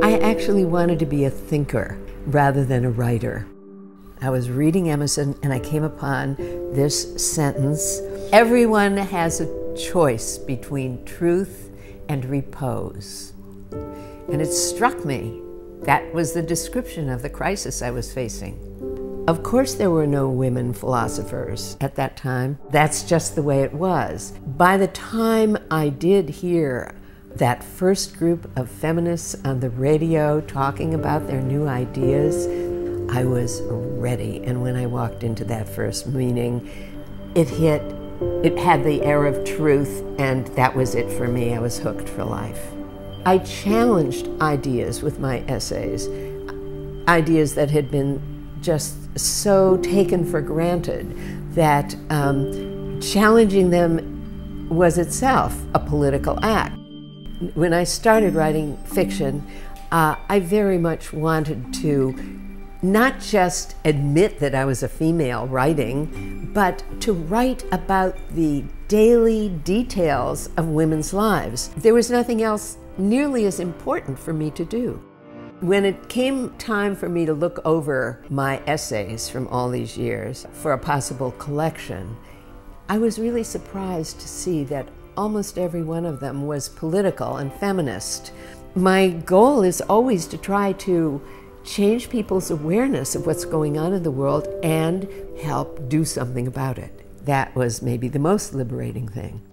I actually wanted to be a thinker rather than a writer. I was reading Emerson and I came upon this sentence: everyone has a choice between truth and repose. And it struck me. That was the description of the crisis I was facing. Of course there were no women philosophers at that time. That's just the way it was. By the time I did hear that first group of feminists on the radio talking about their new ideas, I was ready. And when I walked into that first meeting, it had the air of truth, and that was it for me. I was hooked for life. I challenged ideas with my essays, ideas that had been just so taken for granted that challenging them was itself a political act. When I started writing fiction, I very much wanted to not just admit that I was a female writing, but to write about the daily details of women's lives. There was nothing else nearly as important for me to do. When it came time for me to look over my essays from all these years for a possible collection, I was really surprised to see that almost every one of them was political and feminist. My goal is always to try to change people's awareness of what's going on in the world and help do something about it. That was maybe the most liberating thing.